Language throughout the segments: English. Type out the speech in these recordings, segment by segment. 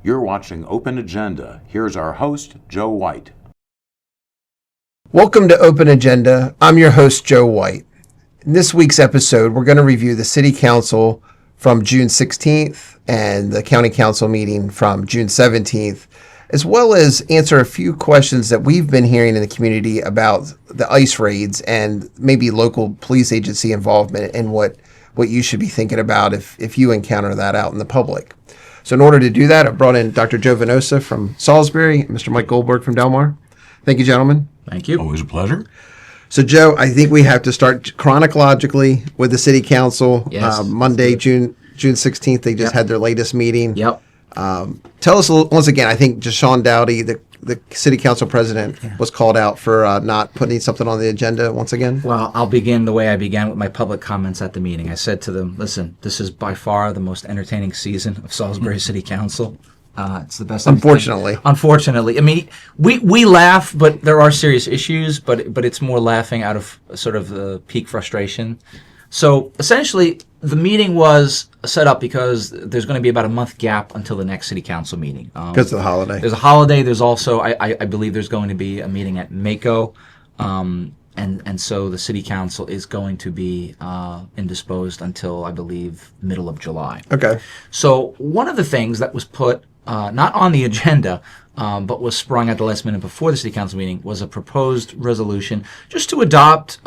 You're watching Open Agenda. Here's our host, Joe White. Welcome to Open Agenda. I'm your host, Joe White. In this week's episode, we're going to review the City Council from June 16th and the County Council meeting from June 17th, as well as answer a few questions that we've been hearing in the community about the ICE raids and maybe local police agency involvement and what you should be thinking about if you encounter that out in the public. So in order to do that, I've brought in Dr. Joe Venosa from Salisbury and Mr. Mike Goldberg from Delmar. Thank you, gentlemen. Thank you. Always a pleasure. So, Joe, I think we have to start chronologically with the City Council. Yes. Monday, June 16th, they just had their latest meeting. Yep. Tell us, once again, I think Deshaun Dowdy, the City Council president, was called out for not putting something on the agenda once again. Well, I'll begin the way I began with my public comments at the meeting. I said to them, listen, this is by far the most entertaining season of Salisbury City Council. It's the best. Unfortunately. I mean, we laugh, but there are serious issues, but it's more laughing out of sort of the peak frustration. So essentially, the meeting was set up because there's going to be about a month gap until the next City Council meeting. Because of the holiday. There's a holiday. There's also, I believe there's going to be a meeting at Wicomico. And so the City Council is going to be indisposed until, I believe, middle of July. Okay. So one of the things that was put not on the agenda, but was sprung at the last minute before the City Council meeting was a proposed resolution just to adopt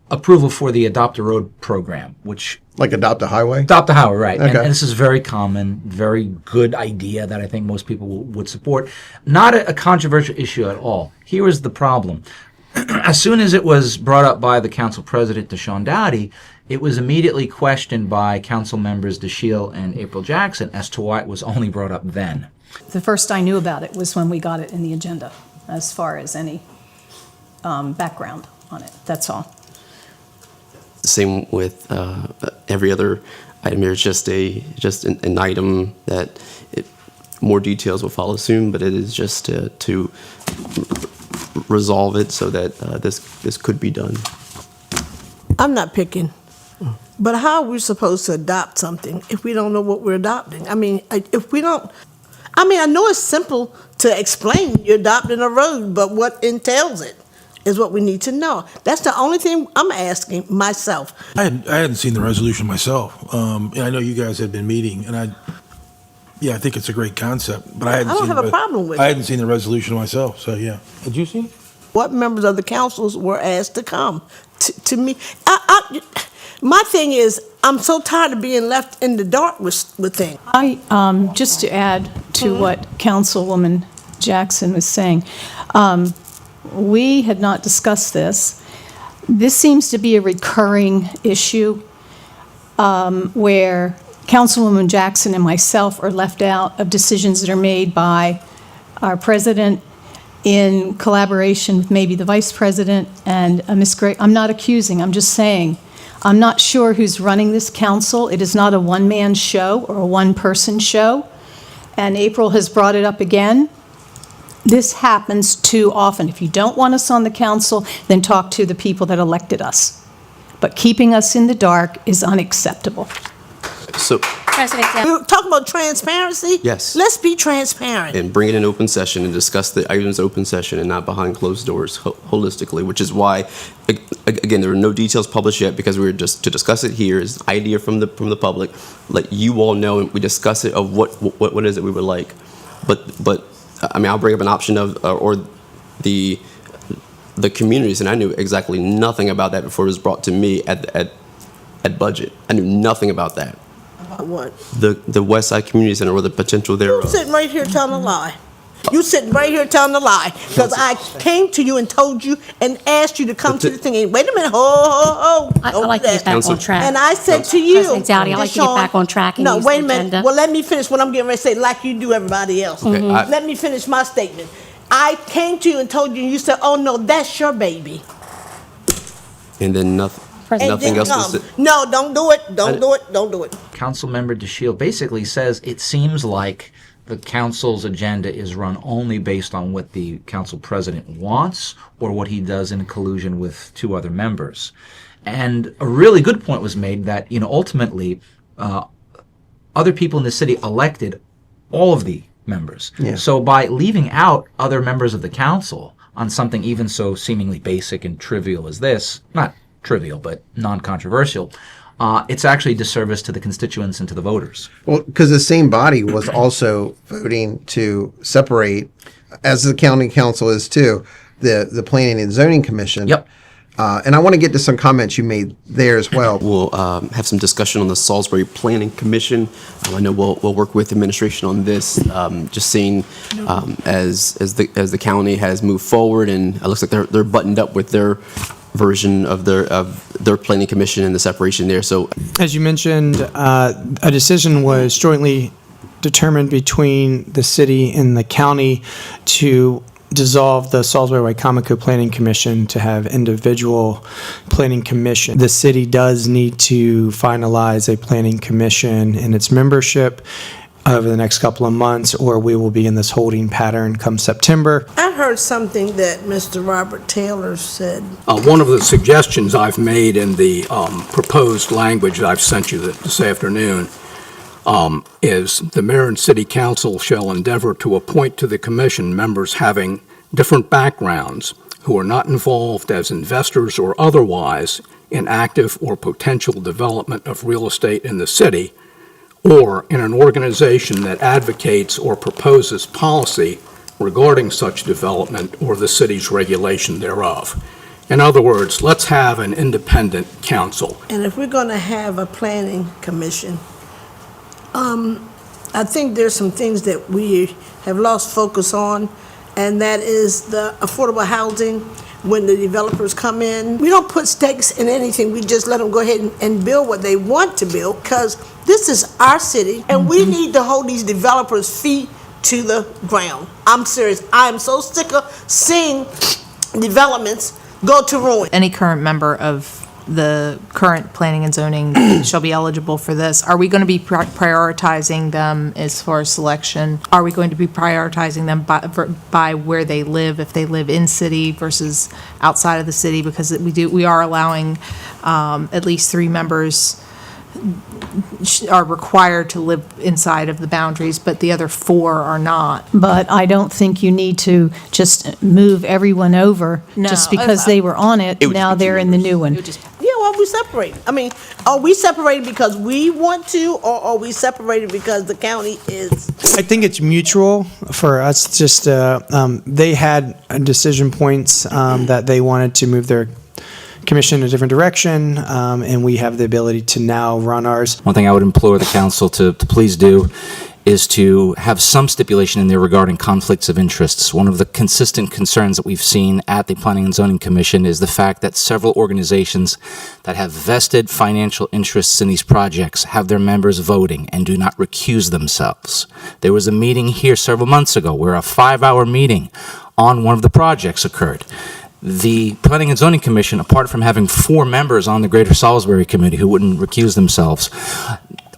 approval for the Adopt a Road program, which... Like Adopt a Highway? Adopt a Highway, right. Okay. And this is very common, very good idea that I think most people would support. Not a controversial issue at all. Here is the problem. As soon as it was brought up by the council president, Deshaun Dowdy, it was immediately questioned by council members DeShiel and April Jackson as to why it was only brought up then. The first I knew about it was when we got it in the agenda, as far as any background on it. That's all. Same with every other item here. It's just an item that more details will follow soon, but it is just to resolve it so that this could be done. I'm not picking, but how are we supposed to adopt something if we don't know what we're adopting? I mean, if we don't, I know it's simple to explain you're adopting a road, but what entails it is what we need to know. That's the only thing I'm asking myself. I hadn't seen the resolution myself, and I know you guys had been meeting, and I think it's a great concept, but I don't have a problem with it. I hadn't seen the resolution myself, so yeah. Had you seen it? What members of the councils were asked to come? To me, my thing is, I'm so tired of being left in the dark with things. Just to add to what Councilwoman Jackson was saying, we had not discussed this. This seems to be a recurring issue where Councilwoman Jackson and myself are left out of decisions that are made by our president in collaboration with maybe the vice president and Ms. Gray. I'm not accusing, I'm just saying, I'm not sure who's running this council. It is not a one-man show or a one-person show. And April has brought it up again. This happens too often. If you don't want us on the council, then talk to the people that elected us. But keeping us in the dark is unacceptable. So, We're talking about transparency? Yes. Let's be transparent. and bring it in open session and discuss the items in open session and not behind closed doors holistically, which is why, again, there are no details published yet because we were just to discuss it here is an idea from the public, let you all know, and we discuss it of what is it we would like. But I'll bring up an option of or the communities, and I knew exactly nothing about that before it was brought to me at budget. I knew nothing about that. About what? The West Side Community Center or the potential thereof. You're sitting right here telling a lie. You sitting right here telling a lie because I came to you and told you and asked you to come to the thing. And wait a minute, I like to get back on track. And I said to you, President Dowdy, I like to get back on track and no, use wait a the minute. agenda. Well, let me finish what I'm getting ready to say, like you do everybody else. Okay, Let me finish my statement. I came to you and told you, and you said, "Oh no, that's your baby." And then nothing. And Nothing then else was come. said. No, don't do it. Don't do it. Don't do it. Councilmember DeShiel basically says it seems like the council's agenda is run only based on what the council president wants or what he does in collusion with two other members. And a really good point was made that, ultimately, other people in the city elected all of the members. Yeah. So by leaving out other members of the council on something even so seemingly basic and trivial as this, not trivial, but non-controversial, it's actually a disservice to the constituents and to the voters. Well, because the same body was also voting to separate, as the county council is too, the Planning and Zoning Commission. Yep. And I want to get to some comments you made there as well. We'll have some discussion on the Salisbury Planning Commission. I know we'll work with administration on this. Just seeing as the county has moved forward, and it looks like they're buttoned up with their version of their planning commission and the separation there. So, as you mentioned, a decision was jointly determined between the city and the county to dissolve the Salisbury Wicomico Planning Commission to have individual planning commission. The city does need to finalize a planning commission in its membership over the next couple of months, or we will be in this holding pattern come September. I heard something that Mr. Robert Taylor said. One of the suggestions I've made in the proposed language that I've sent you this afternoon is the mayor and city council shall endeavor to appoint to the commission members having different backgrounds who are not involved as investors or otherwise in active or potential development of real estate in the city, or in an organization that advocates or proposes policy regarding such development or the city's regulation thereof. In other words, let's have an independent council. And if we're going to have a planning commission, I think there's some things that we have lost focus on, and that is the affordable housing. When the developers come in, we don't put stakes in anything. We just let them go ahead and build what they want to build, because this is our city, and we need to hold these developers' feet to the ground. I'm serious. I am so sick of seeing developments go to ruin. Any current member of the current planning and zoning shall be eligible for this. Are we going to be prioritizing them as far as selection? Are we going to be prioritizing them by where they live, if they live in city versus outside of the city? Because we are allowing at least 3 members are required to live inside of the boundaries, but the other 4 are not. But I don't think you need to just move everyone over just because they were on it. It would Now just be they're in the new one. Yeah, well, we separated. I mean, are we separated because we want to, or are we separated because the county is? I think it's mutual for us. Just they had decision points that they wanted to move their commission in a different direction, and we have the ability to now run ours. One thing I would implore the council to please do is to have some stipulation in there regarding conflicts of interests. One of the consistent concerns that we've seen at the Planning and Zoning Commission is the fact that several organizations that have vested financial interests in these projects have their members voting and do not recuse themselves. There was a meeting here several months ago where a 5-hour meeting on one of the projects occurred. The Planning and Zoning Commission, apart from having 4 members on the Greater Salisbury Committee who wouldn't recuse themselves,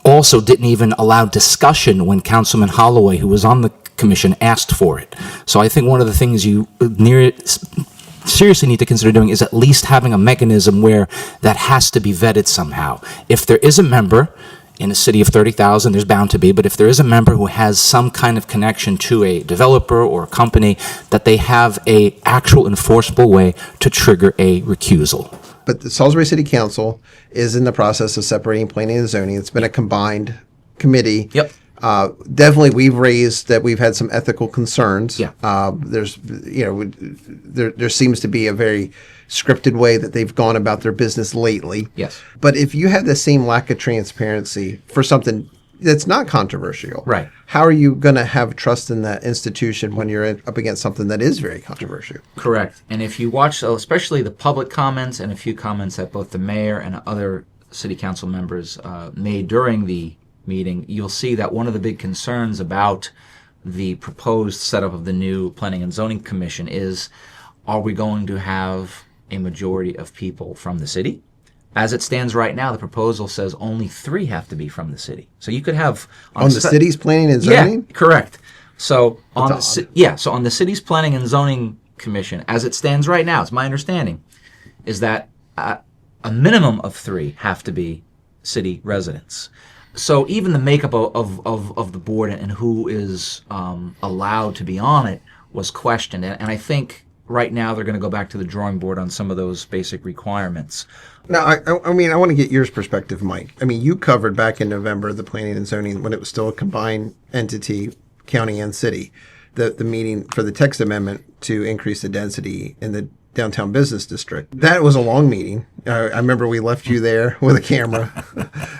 also didn't even allow discussion when Councilman Holloway, who was on the commission, asked for it. So I think one of the things you seriously need to consider doing is at least having a mechanism where that has to be vetted somehow. If there is a member in a city of 30,000, there's bound to be, but if there is a member who has some kind of connection to a developer or a company, that they have a actual enforceable way to trigger a recusal. But the Salisbury City Council is in the process of separating planning and zoning. It's been a combined committee. Yep. Definitely, we've raised that we've had some ethical concerns. Yeah. There seems to be a very scripted way that they've gone about their business lately. Yes. But if you have the same lack of transparency for something that's not controversial, Right. how are you going to have trust in that institution when you're up against something that is very controversial? Correct. And if you watch, especially the public comments and a few comments that both the mayor and other city council members made during the meeting, you'll see that one of the big concerns about the proposed setup of the new Planning and Zoning Commission is, are we going to have a majority of people from the city? As it stands right now, the proposal says only 3 have to be from the city. So you could have On the city's planning and zoning? Yeah, correct. So on That's so on the city's Planning and Zoning Commission, as it stands right now, it's my understanding, is that a minimum of 3 have to be city residents. So even the makeup of the board and who is allowed to be on it was questioned. And I think right now they're going to go back to the drawing board on some of those basic requirements. Now, I mean, I want to get your perspective, Mike. I mean, you covered back in November the planning and zoning when it was still a combined entity, county and city, the meeting for the text amendment to increase the density in the downtown business district. That was a long meeting. I remember we left you there with a camera,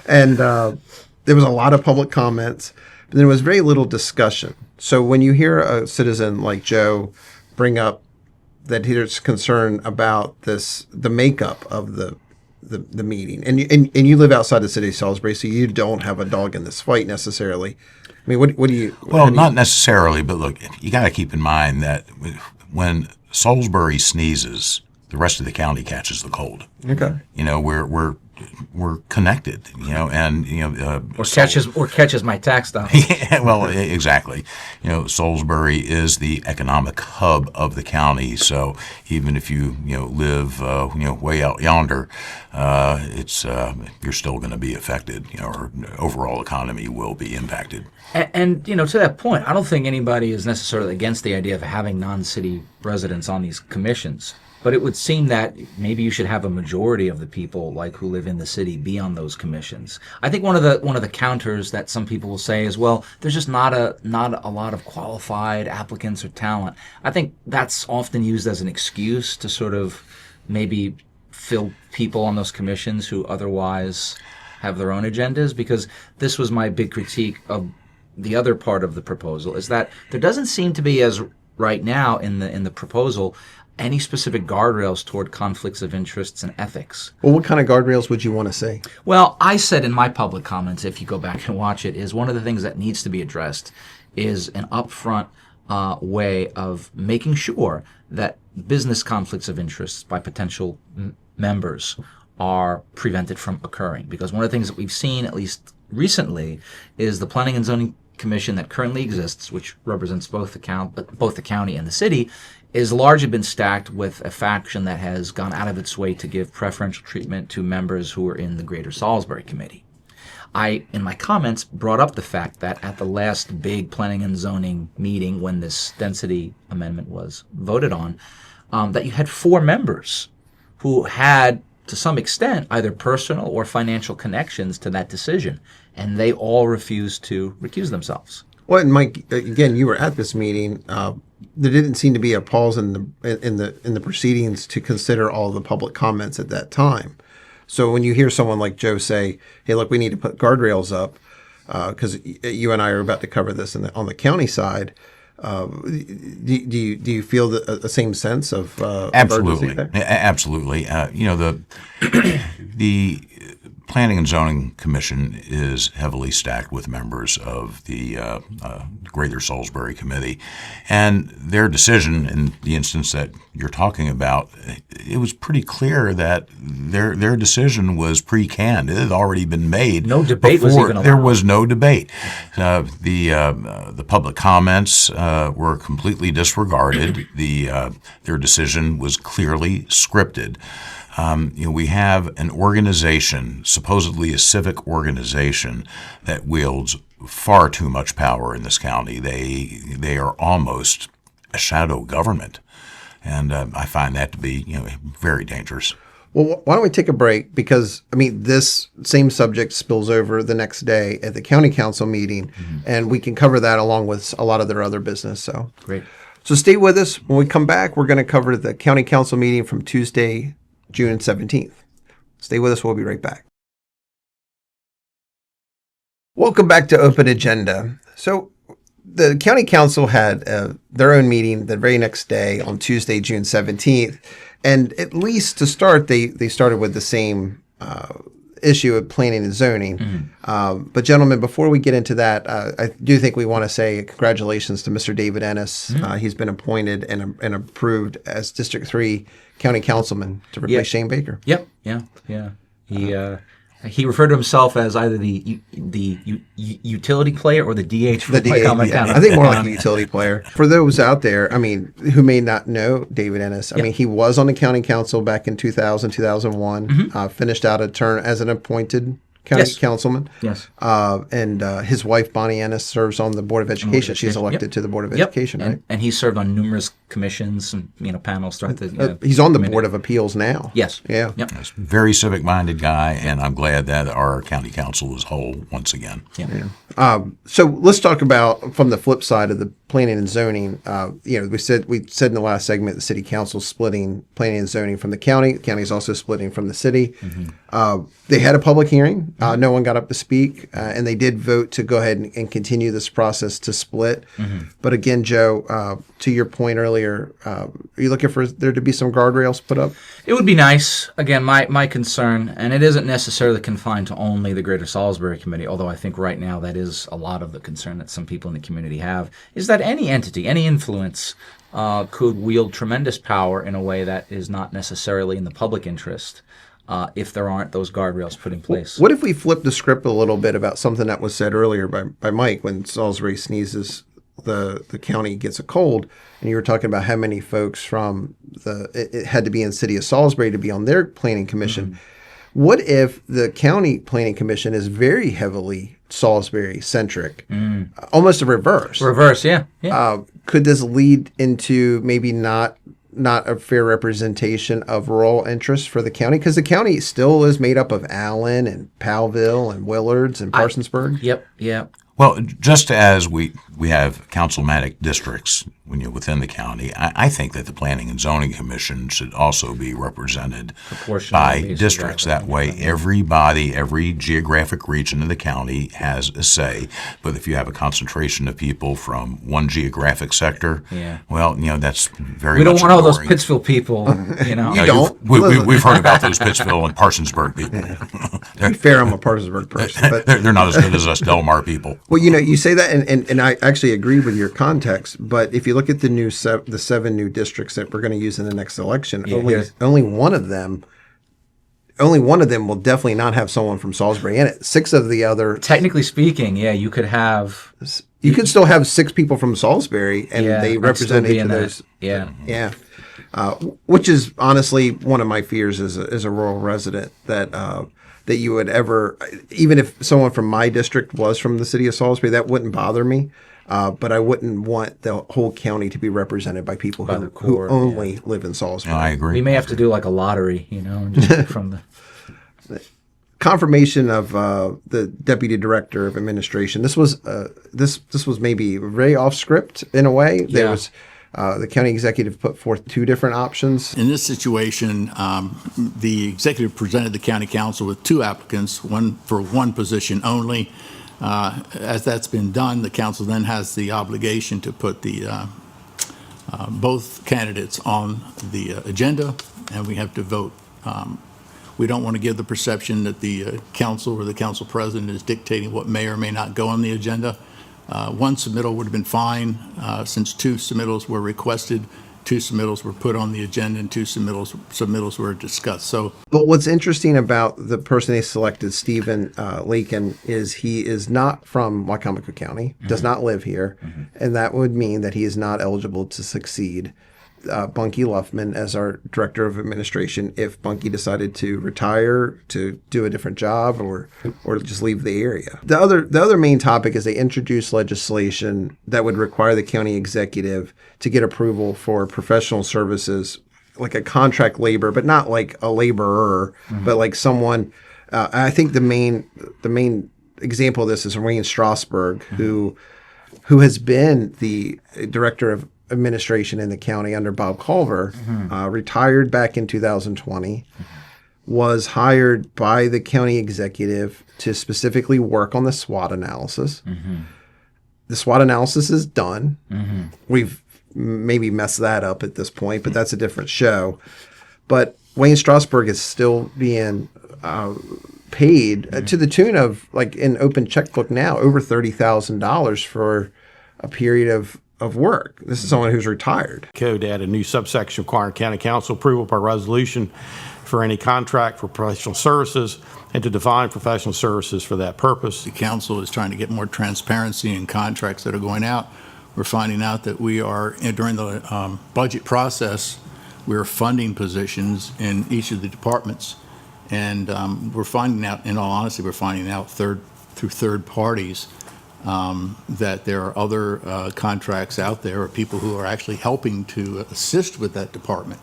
and there was a lot of public comments, but there was very little discussion. So when you hear a citizen like Joe bring up that there's concern about the makeup of the meeting, and you live outside the city of Salisbury, so you don't have a dog in this fight necessarily. I mean, what do you? Well, not necessarily, but look, you got to keep in mind that when Salisbury sneezes, the rest of the county catches the cold. Okay. You know, we're connected. You know, and Or catches my tax dollars. Yeah, well, exactly. You know, Salisbury is the economic hub of the county. So even if you live way out yonder, it's you're still going to be affected. You know, or overall economy will be impacted. And to that point, I don't think anybody is necessarily against the idea of having non-city residents on these commissions. But it would seem that maybe you should have a majority of the people who live in the city be on those commissions. I think one of the counters that some people will say is, well, there's just not a lot of qualified applicants or talent. I think that's often used as an excuse to sort of maybe fill people on those commissions who otherwise have their own agendas, because this was my big critique of the other part of the proposal, is that there doesn't seem to be, as right now in the proposal, any specific guardrails toward conflicts of interests and ethics. Well, what kind of guardrails would you want to see? Well, I said in my public comments, if you go back and watch it, is one of the things that needs to be addressed is an upfront way of making sure that business conflicts of interests by potential members are prevented from occurring. Because one of the things that we've seen, at least recently, is the Planning and Zoning Commission that currently exists, which represents both the county and the city, is largely been stacked with a faction that has gone out of its way to give preferential treatment to members who are in the Greater Salisbury Committee. I, in my comments, brought up the fact that at the last big planning and zoning meeting when this density amendment was voted on, that you had 4 members who had, to some extent, either personal or financial connections to that decision, and they all refused to recuse themselves. Well, and Mike, again, you were at this meeting. There didn't seem to be a pause in the proceedings to consider all the public comments at that time. So when you hear someone like Joe say, "Hey, look, we need to put guardrails up," because you and I are about to cover this on the county side, do you feel the same sense of Absolutely, urgency there? Absolutely. The Planning and Zoning Commission is heavily stacked with members of the Greater Salisbury Committee, and their decision in the instance that you're talking about, it was pretty clear that their decision was pre-canned. It had already been made. No debate was even allowed. There was no debate. The public comments were completely disregarded. Their decision was clearly scripted. We have an organization, supposedly a civic organization, that wields far too much power in this county. They are almost a shadow government, and I find that to be very dangerous. Well, why don't we take a break? Because, this same subject spills over the next day at the county council meeting, and we can cover that along with a lot of their other business. So Great. So stay with us. When we come back, we're going to cover the county council meeting from Tuesday, June 17th. Stay with us. We'll be right back. Welcome back to Open Agenda. So the county council had their own meeting the very next day on Tuesday, June 17th. And at least to start, they started with the same issue of planning and zoning. But gentlemen, before we get into that, I do think we want to say congratulations to Mr. David Ennis. He's been appointed and approved as District 3 County Councilman to replace Shane Baker. Yep. Yeah. He referred to himself as either the utility player or the DH for Wicomico County. I think more like a utility player. For those out there, who may not know David Ennis, he was on the county council back in 2000, 2001, finished out a term as an appointed county Yes. councilman. Yes. And his wife, Bonnie Ennis, serves on the Board of Education. She's Education, elected yep. to the Board of Yep. Education, right? And he served on numerous commissions and panels throughout the. He's on the committee. Board of Appeals now. Yes. Yeah. Yep. Very civic-minded guy, and I'm glad that our county council is whole once again. So let's talk about from the flip side of the planning and zoning. We said in the last segment the city council splitting planning and zoning from the county. The county is also splitting from the city. They had a public hearing. No one got up to speak, and they did vote to go ahead and continue this process to split. But again, Joe, to your point earlier, are you looking for there to be some guardrails put up? It would be nice. Again, my concern, and it isn't necessarily confined to only the Greater Salisbury Committee, although I think right now that is a lot of the concern that some people in the community have, is that any entity, any influence could wield tremendous power in a way that is not necessarily in the public interest if there aren't those guardrails put in place. What if we flip the script a little bit about something that was said earlier by Mike when Salisbury sneezes, the county gets a cold, and you were talking about how many folks from it had to be in the city of Salisbury to be on their planning commission. What if the county planning commission is very heavily Salisbury centric, almost a reverse? Reverse, yeah. Could this lead into maybe not a fair representation of rural interests for the county? Because the county still is made up of Allen and Powellville and Willards and Parsonsburg. Yep. Well, just as we have councilmatic districts within the county, I think that the Planning and Zoning Commission should also be represented by districts. That way, every geographic region of the county has a say. But if you have a concentration of people from one geographic sector, well, that's very. We don't much want all those ignoring. Pittsville people. You don't. We've heard about those Pittsville and Parsonsburg people. To be fair, I'm a Parsonsburg person, but they're not as good as us Delmar people. Well, you say that, and I actually agree with your context. But if you look at the seven new districts that we're going to use in the next election, only one of them will definitely not have someone from Salisbury in it. 6 of the other, Technically speaking, you could have. you could still have 6 people from Salisbury, and they and represent still be each of in those. that. Yeah. Which is honestly one of my fears as a rural resident that you would ever, even if someone from my district was from the city of Salisbury, that wouldn't bother me. But I wouldn't want the whole county to be represented by people who only live in Salisbury. I agree. We may have to do like a lottery, and just pick from the. Confirmation of the deputy director of administration. This was this was maybe very off script in a way. There was the county executive put forth 2 different options. In this situation, the executive presented the county council with 2 applicants, one for one position only. As that's been done, the council then has the obligation to put the both candidates on the agenda, and we have to vote. We don't want to give the perception that the council or the council president is dictating what may or may not go on the agenda. One submittal would have been fine, since 2 submittals were requested, 2 submittals were put on the agenda, and 2 submittals were discussed. But what's interesting about the person they selected, Stephen Lakin, is he is not from Wicomico County, does not live here, and that would mean that he is not eligible to succeed Bunky Luffman as our director of administration if Bunky decided to retire, to do a different job, or just leave the area. The other main topic is they introduced legislation that would require the county executive to get approval for professional services, like a contract labor, but not like a laborer, but like someone. I think the main example of this is Wayne Strasburg, who has been the director of administration in the county under Bob Culver, retired back in 2020, was hired by the county executive to specifically work on the SWOT analysis. The SWOT analysis is done. We've maybe messed that up at this point, but that's a different show. But Wayne Strasburg is still being paid to the tune of, like in open checkbook now, over $30,000 for a period of work. This is someone who's retired. Code add a new subsection requiring county council approval by resolution for any contract for professional services and to define professional services for that purpose. The council is trying to get more transparency in contracts that are going out. We're finding out that we are, during the budget process, we're funding positions in each of the departments, And we're finding out, in all honesty, we're finding out through third parties that there are other contracts out there or people who are actually helping to assist with that department.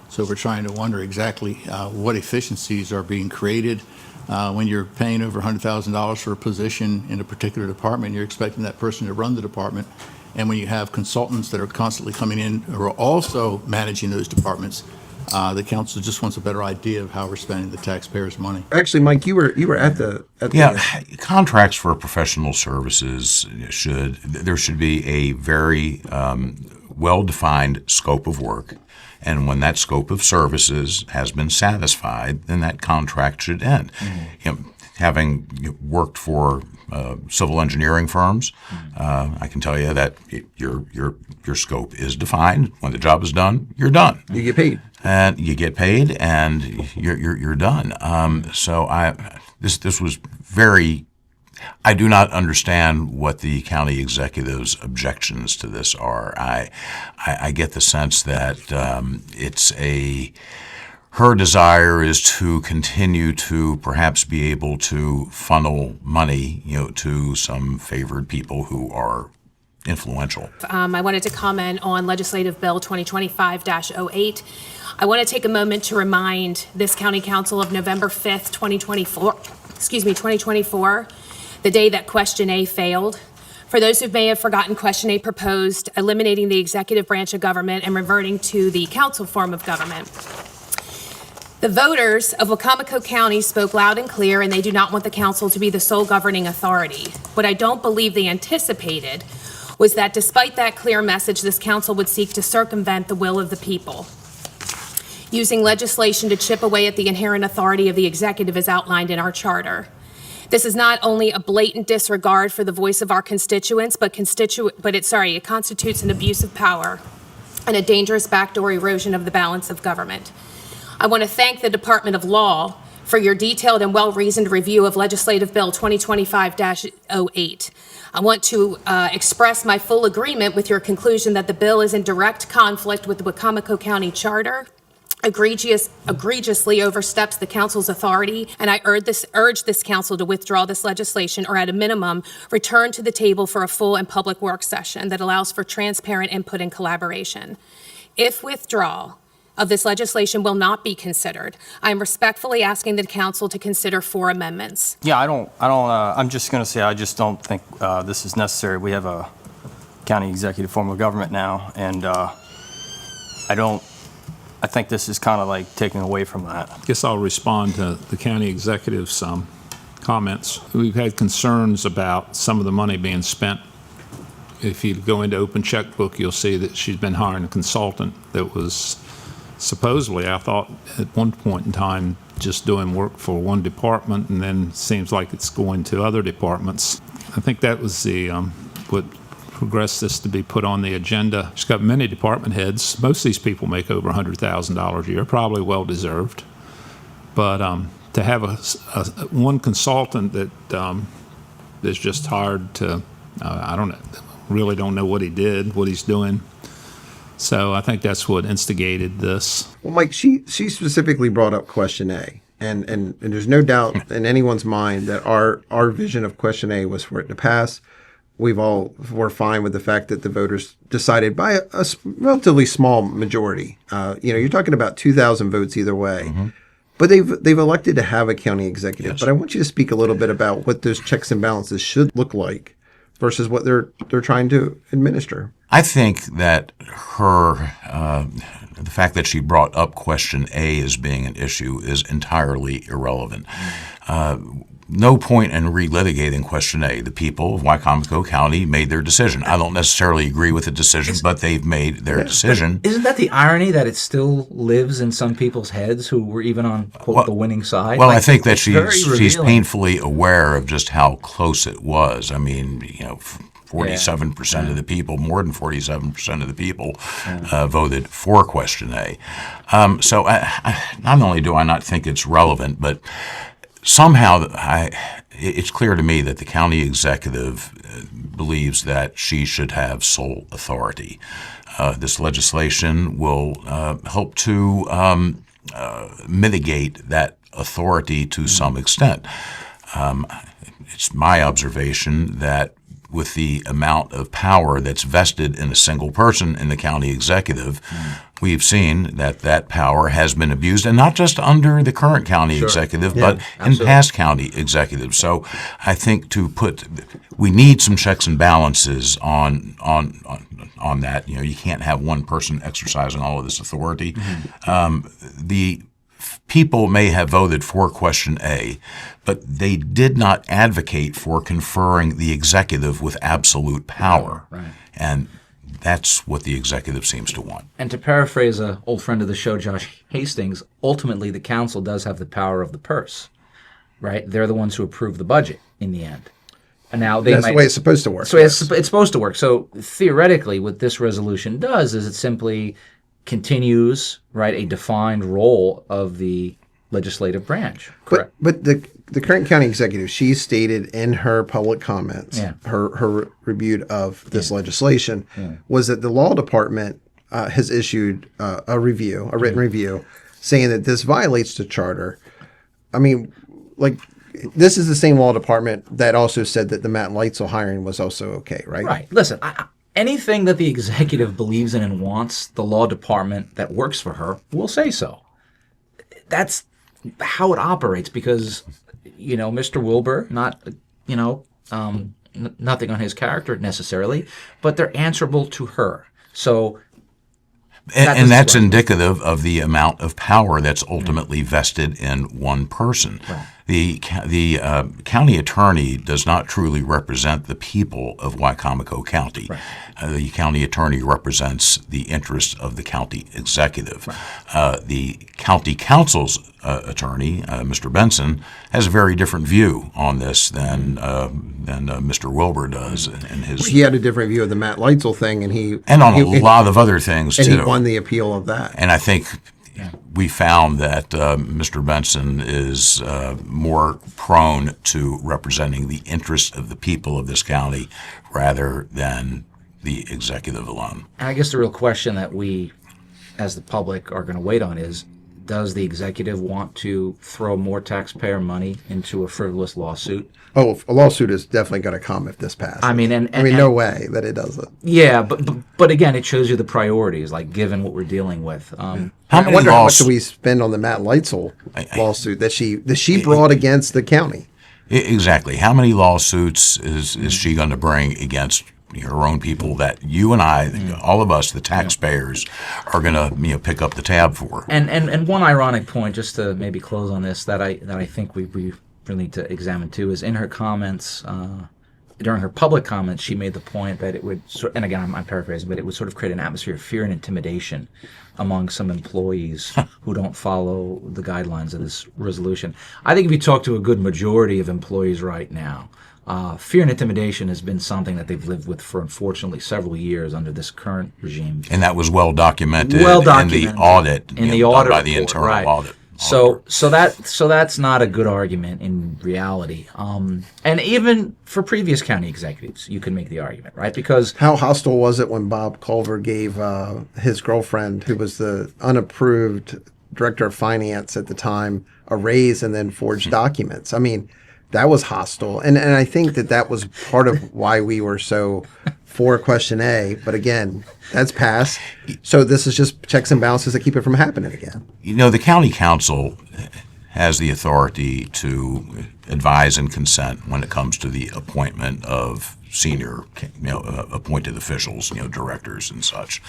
So we're trying to wonder exactly what efficiencies are being created. When you're paying over $100,000 for a position in a particular department, you're expecting that person to run the department. And when you have consultants that are constantly coming in who are also managing those departments, the council just wants a better idea of how we're spending the taxpayers' money. Actually, Mike, you were at the Contracts for professional services there should be a very well-defined scope of work. And when that scope of services has been satisfied, then that contract should end. Having worked for civil engineering firms, I can tell you that your scope is defined. When the job is done, you're done. You get paid. And you get paid, and you're done. This was very. I do not understand what the county executive's objections to this are. I get the sense that her desire is to continue to perhaps be able to funnel money, to some favored people who are influential. I wanted to comment on Legislative Bill 2025-08. I want to take a moment to remind this county council of November 5th, 2024, the day that Question A failed. For those who may have forgotten, Question A proposed eliminating the executive branch of government and reverting to the council form of government. The voters of Wicomico County spoke loud and clear, and they do not want the council to be the sole governing authority. What I don't believe they anticipated was that despite that clear message, this council would seek to circumvent the will of the people, using legislation to chip away at the inherent authority of the executive as outlined in our charter. This is not only a blatant disregard for the voice of our constituents, it constitutes an abuse of power and a dangerous backdoor erosion of the balance of government. I want to thank the Department of Law for your detailed and well-reasoned review of Legislative Bill 2025-08. I want to express my full agreement with your conclusion that the bill is in direct conflict with the Wicomico County Charter, egregiously oversteps the council's authority, and I urge this council to withdraw this legislation, or at a minimum, return to the table for a full and public work session that allows for transparent input and collaboration. If withdrawal of this legislation will not be considered, I am respectfully asking the council to consider 4 amendments. Yeah, I'm just going to say I just don't think this is necessary. We have a county executive form of government now, and I think this is kind of like taking away from that. I guess I'll respond to the county executive's comments. We've had concerns about some of the money being spent. If you go into Open Checkbook, you'll see that she's been hiring a consultant that was supposedly, I thought, at one point in time, just doing work for one department, and then seems like it's going to other departments. I think that was what progressed this to be put on the agenda. She's got many department heads. Most of these people make over $100,000 a year, probably well-deserved. But to have one consultant that is just hired to, really don't know what he did, what he's doing. So I think that's what instigated this. Well, Mike, she specifically brought up Question A. And there's no doubt in anyone's mind that our vision of Question A was for it to pass. We're fine with the fact that the voters decided by a relatively small majority. You're talking about 2,000 votes either way. Mm-hmm. But they've elected to have a county executive. Yes. But I want you to speak a little bit about what those checks and balances should look like versus what they're trying to administer. I think that the fact that she brought up Question A as being an issue is entirely irrelevant. No point in relitigating Question A. The people of Wicomico County made their decision. I don't necessarily agree with the decision, but they've made their decision. Isn't that the irony that it still lives in some people's heads who were even on, quote, the winning side? Well, I think that she's painfully aware of just how close it was. I mean, 47% of the people, more than 47% of the people voted for Question A. So not only do I not think it's relevant, but somehow it's clear to me that the county executive believes that she should have sole authority. This legislation will help to mitigate that authority to some extent. It's my observation that with the amount of power that's vested in a single person in the county executive, we've seen that that power has been abused, and not just under the current county executive, but in past county executives. So I think we need some checks and balances on that. You can't have one person exercising all of this authority. The people may have voted for question A, but they did not advocate for conferring the executive with absolute power. Right. And that's what the executive seems to want. And to paraphrase an old friend of the show, Josh Hastings, ultimately the council does have the power of the purse, right? They're the ones who approve the budget in the end. And now That's the way it's supposed to work. So it's supposed to work. So theoretically, what this resolution does is it simply continues, right, a defined role of the legislative branch. Correct. But the current county executive, she stated in her public comments, her review of this legislation, was that the law department has issued a written review, saying that this violates the charter. I mean, this is the same law department that also said that the Matt Leitzel hiring was also okay, right? Right. Listen, anything that the executive believes in and wants, the law department that works for her will say so. That's how it operates because, Mr. Wilbur, not, nothing on his character necessarily, but they're answerable to her. So And that's indicative of the amount of power that's ultimately vested in one person. Right. The county attorney does not truly represent the people of Wicomico County. Right. The county attorney represents the interests of the county executive. Right. The county council's attorney, Mr. Benson, has a very different view on this than Mr. Wilbur does. In his, he had a different view of the Matt Leitzel thing, and on a lot of other things too. And he won the appeal of that. And I think we found that Mr. Benson is more prone to representing the interests of the people of this county rather than the executive alone. And I guess the real question that we, as the public, are going to wait on is, does the executive want to throw more taxpayer money into a frivolous lawsuit? Oh, a lawsuit is definitely going to come if this passes. I mean, no way that it doesn't. Yeah, but again, it shows you the priorities, like given what we're dealing with. I wonder how much do we spend on the Matt Leitzel lawsuit that she brought against the county? Exactly. How many lawsuits is she going to bring against her own people that you and I, all of us, the taxpayers, are going to pick up the tab for? And one ironic point, just to maybe close on this, that I think we really need to examine too, is in her comments, during her public comments, she made the point that it would, and again, I'm paraphrasing, but it would sort of create an atmosphere of fear and intimidation among some employees who don't follow the guidelines of this resolution. I think if you talk to a good majority of employees right now, fear and intimidation has been something that they've lived with for, unfortunately, several years under this current regime. And that was well documented, in the audit, in the audit by the report, internal right. audit. So that's not a good argument in reality. And even for previous county executives, you can make the argument, right? Because how hostile was it when Bob Culver gave his girlfriend, who was the unapproved director of finance at the time, a raise and then forged documents? I mean, that was hostile. And I think that was part of why we were so for question A. But again, that's passed. So this is just checks and balances that keep it from happening again. The county council has the authority to advise and consent when it comes to the appointment of senior, appointed officials, directors and such.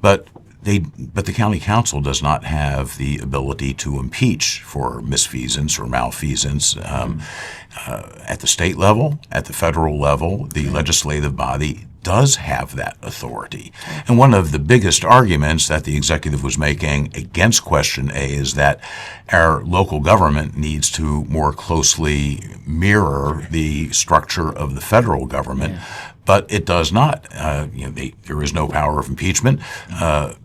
But the county council does not have the ability to impeach for misfeasance or malfeasance. At the state level, at the federal level, the legislative body does have that authority. And one of the biggest arguments that the executive was making against question A is that our local government needs to more closely mirror the structure of the federal government. Yeah. But it does not. There is no power of impeachment.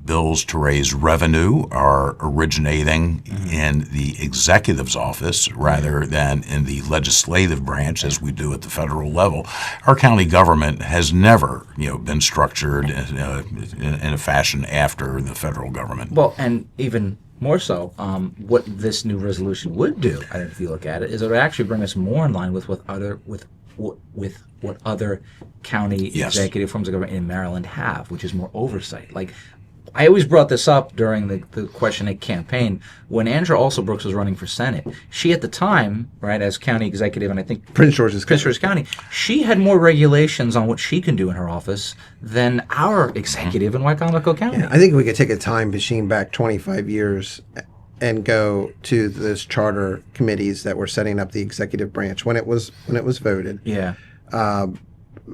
Bills to raise revenue are originating in the executive's office rather than in the legislative branch, as we do at the federal level. Our county government has never, been structured in a fashion after the federal government. Well, and even more so, what this new resolution would do, I think, if you look at it, is it would actually bring us more in line with what other county executive forms of government in Maryland have, which is more oversight. Like, I always brought this up during the Question 8 campaign when Andrea Alsobrooks was running for Senate. She, at the time, right, as county executive, and I think Prince George's County, she had more regulations on what she can do in her office than our executive in Wicomico County. Yeah, I think we could take a time machine back 25 years and go to those charter committees that were setting up the executive branch when it was voted. Yeah.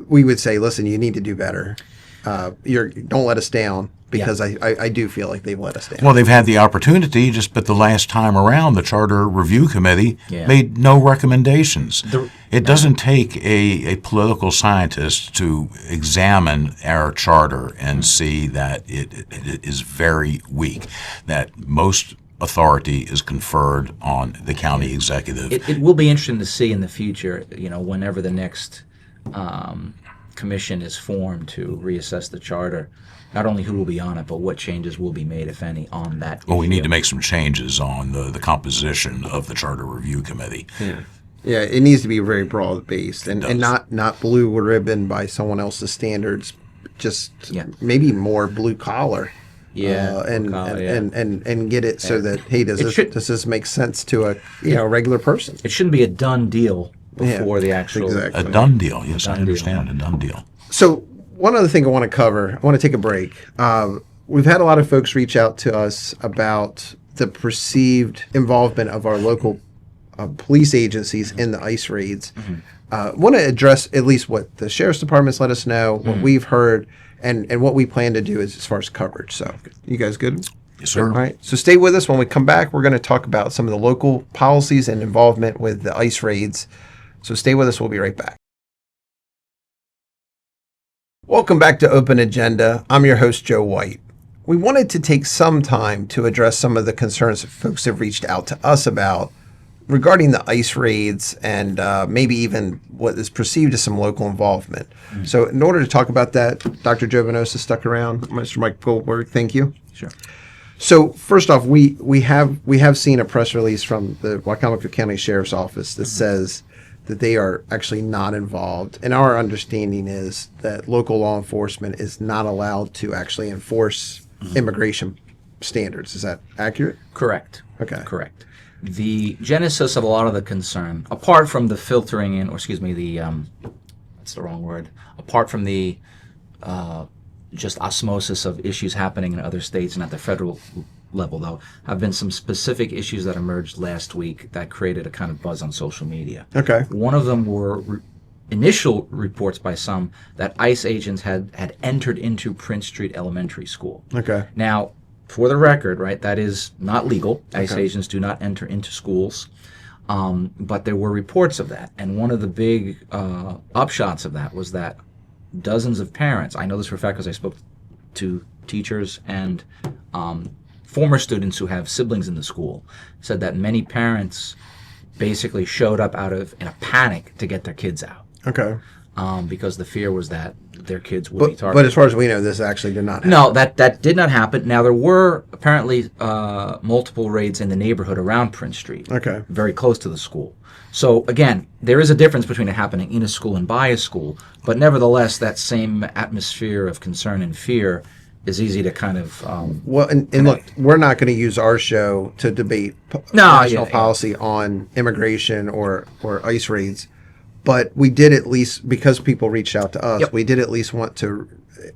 We would say, listen, you need to do better. Don't let us down, because I do feel like they've let us down. Well, they've had the opportunity, but the last time around, the Charter Review Committee made no recommendations. It doesn't take a political scientist to examine our charter and see that it is very weak, that most authority is conferred on the county executive. It will be interesting to see in the future, whenever the next commission is formed to reassess the charter, not only who will be on it, but what changes will be made, if any, on that Well, we issue. need to make some changes on the composition of the Charter Review Committee. Yeah, it needs to be very broad based and not blue ribbon by someone else's standards. Just maybe more blue collar. And get it so that, hey, does this make sense to a regular person? It shouldn't be a done deal before the actual A done deal. Yes, I understand. A done deal. So one other thing I want to cover, I want to take a break. We've had a lot of folks reach out to us about the perceived involvement of our local police agencies in the ICE raids. Want to address at least what the sheriff's department's let us know, what we've heard, and what we plan to do as far as coverage. So, you guys good? Yes, sir. All right. So stay with us. When we come back, we're going to talk about some of the local policies and involvement with the ICE raids. So stay with us. We'll be right back. Welcome back to Open Agenda. I'm your host, Joe White. We wanted to take some time to address some of the concerns that folks have reached out to us about regarding the ICE raids and maybe even what is perceived as some local involvement. So in order to talk about that, Dr. Jovanosa stuck around. Mr. Mike Goldberg, thank you. Sure. So first off, we have seen a press release from the Wicomico County Sheriff's Office that says that they are actually not involved. And our understanding is that local law enforcement is not allowed to actually enforce immigration standards. Is that accurate? Correct. Okay. Correct. The genesis of a lot of the concern, apart from the filtering in, or excuse me, that's the wrong word, apart from the just osmosis of issues happening in other states and at the federal level, though, have been some specific issues that emerged last week that created a kind of buzz on social media. Okay. One of them were initial reports by some that ICE agents had entered into Prince Street Elementary School. Okay. Now, for the record, right, that is not legal. ICE agents do not enter into schools. But there were reports of that. And one of the big upshots of that was that dozens of parents, I know this for a fact because I spoke to teachers and former students who have siblings in the school, said that many parents basically showed up in a panic to get their kids out. Okay. Because the fear was that their kids would be targeted. But as far as we know, this actually did not happen. No, that did not happen. Now, there were apparently multiple raids in the neighborhood around Prince Street. Okay. Very close to the school. So, again, there is a difference between it happening in a school and by a school, but nevertheless, that same atmosphere of concern and fear is easy to kind of... well, and look, we're not going to use our show to debate national policy on immigration or ICE raids. But we did at least, because people reached out to us, we did at least want to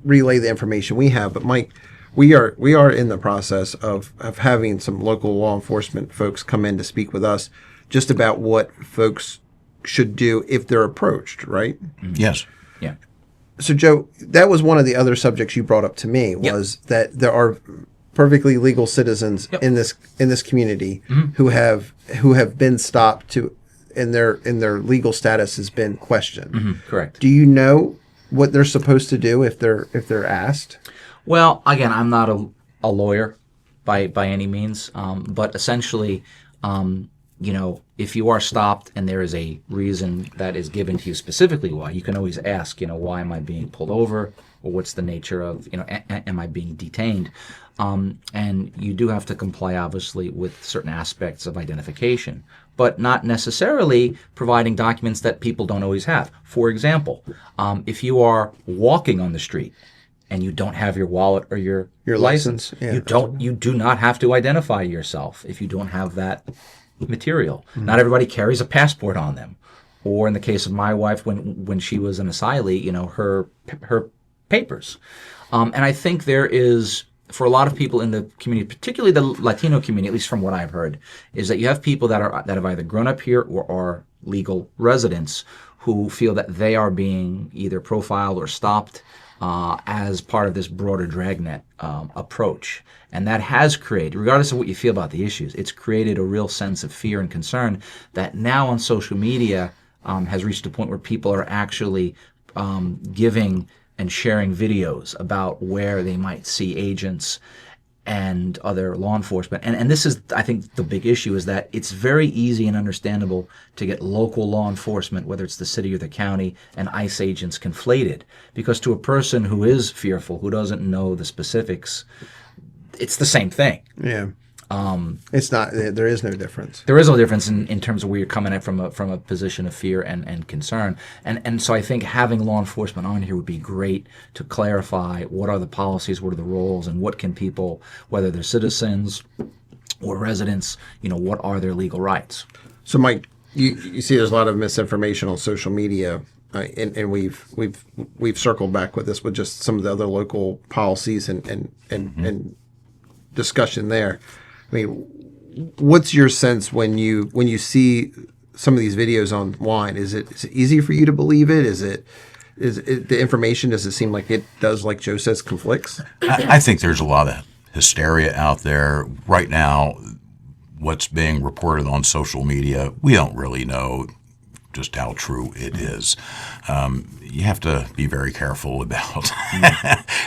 relay the information we have. But Mike, we are in the process of having some local law enforcement folks come in to speak with us just about what folks should do if they're approached, right? Yes. Yeah. So Joe, that was one of the other subjects you brought up to me was that there are perfectly legal citizens in this community who have been stopped to. And their legal status has been questioned. Correct. Do you know what they're supposed to do if they're asked? Well, again, I'm not a lawyer by any means, but essentially, if you are stopped and there is a reason that is given to you specifically why, you can always ask, why am I being pulled over, or what's the nature of, am I being detained? And you do have to comply, obviously, with certain aspects of identification, but not necessarily providing documents that people don't always have. For example, if you are walking on the street and you don't have your wallet or your license, yeah. you do not have to identify yourself if you don't have that material. Mm-hmm. Not everybody carries a passport on them. Or in the case of my wife, when she was an asylee, her papers. And I think there is, for a lot of people in the community, particularly the Latino community, at least from what I've heard, is that you have people that have either grown up here or are legal residents who feel that they are being either profiled or stopped as part of this broader dragnet approach. And that has created, regardless of what you feel about the issues, it's created a real sense of fear and concern that now on social media has reached a point where people are actually giving and sharing videos about where they might see agents and other law enforcement. And this is, I think, the big issue is that it's very easy and understandable to get local law enforcement, whether it's the city or the county, and ICE agents conflated. Because to a person who is fearful, who doesn't know the specifics, it's the same thing. Yeah. It's not. There is no difference. There is no difference in terms of where you're coming at from a position of fear and concern. And so I think having law enforcement on here would be great to clarify what are the policies, what are the roles, and what can people, whether they're citizens or residents, what are their legal rights. So, Mike, you see, there's a lot of misinformation on social media, and we've circled back with this with just some of the other local policies and discussion there. I mean, what's your sense when you see some of these videos online? Is it easy for you to believe it? Is it the information? Does it seem like it does, like Joe says, conflicts? I think there's a lot of hysteria out there right now. What's being reported on social media, we don't really know just how true it is. You have to be very careful about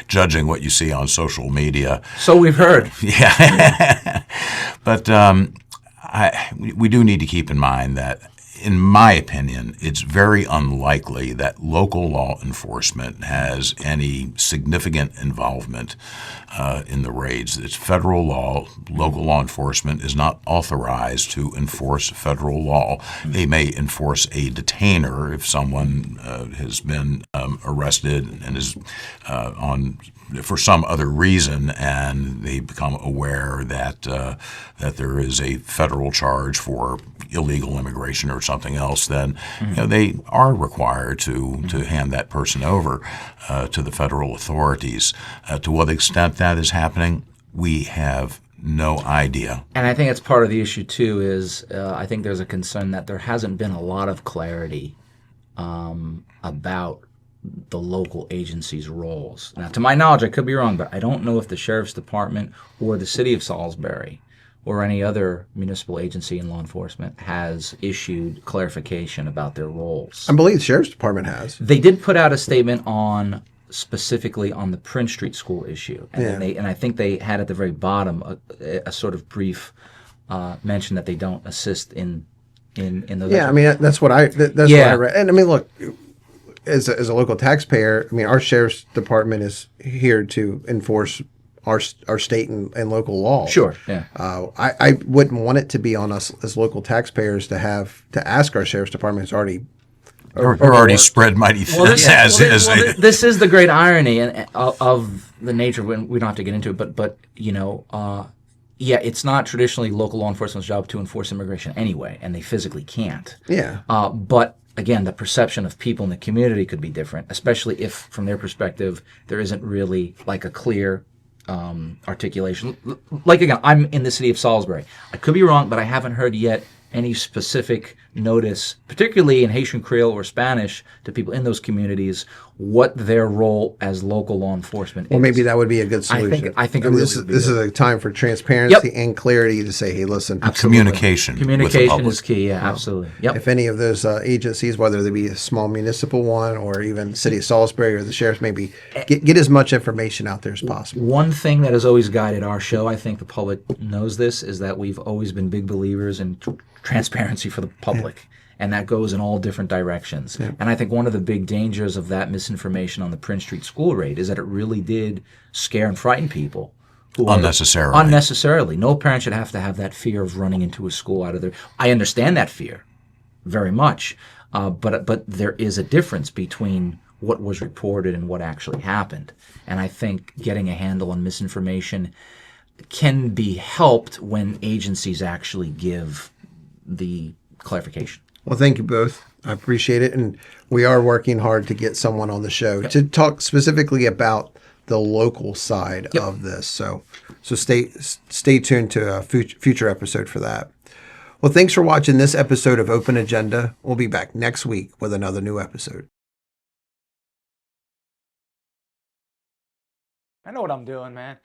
judging what you see on social media. So we've heard. Yeah. But we do need to keep in mind that, in my opinion, it's very unlikely that local law enforcement has any significant involvement in the raids. It's federal law. Local law enforcement is not authorized to enforce federal law. They may enforce a detainer if someone has been arrested and is for some other reason, and they become aware that there is a federal charge for illegal immigration or something else, then they are required to hand that person over to the federal authorities. To what extent that is happening, we have no idea. And I think it's part of the issue too. Is I think there's a concern that there hasn't been a lot of clarity about the local agencies' roles. Now, to my knowledge, I could be wrong, but I don't know if the Sheriff's Department or the City of Salisbury or any other municipal agency in law enforcement has issued clarification about their roles. I believe the Sheriff's Department has. They did put out a statement specifically on the Prince Street School issue, and I think they had at the very bottom a sort of brief mention that they don't assist in those. Yeah, I mean that's what I what I read. And I mean, look, as a local taxpayer, I mean our Sheriff's Department is here to enforce our state and local law. Sure. Yeah. I wouldn't want it to be on us as local taxpayers to have to ask our Sheriff's Department. It's already already spread mighty thin. This is the great irony of the nature. When we don't have to get into it, but it's not traditionally local law enforcement's job to enforce immigration anyway, and they physically can't. Yeah. But again, the perception of people in the community could be different, especially if, from their perspective, there isn't really like a clear articulation. Like, again, I'm in the city of Salisbury. I could be wrong, but I haven't heard yet any specific notice, particularly in Haitian Creole or Spanish, to people in those communities, what their role as local law enforcement Well, is. maybe that would be a good solution. I think it mean, really this would be is good. a time for transparency and clarity to say, hey, listen. Communication. with the Communication public. is key, yeah, absolutely. Yep. If any of those agencies, whether they be a small municipal one or even City of Salisbury or the sheriff's, maybe get as much information out there as possible. One thing that has always guided our show, I think the public knows this, is that we've always been big believers in transparency for the public. And that goes in all different directions. Yeah. And I think one of the big dangers of that misinformation on the Prince Street school raid is that it really did scare and frighten people. Who are- Unnecessarily. Unnecessarily. No parent should have to have that fear of running into a school out of their... I understand that fear very much. But there is a difference between what was reported and what actually happened. And I think getting a handle on misinformation can be helped when agencies actually give the clarification. Well, thank you both. I appreciate it. And we are working hard to get someone on the show to talk specifically about the local side of this. So stay tuned to a future episode for that. Well, thanks for watching this episode of Open Agenda. We'll be back next week with another new episode. I know what I'm doing, man.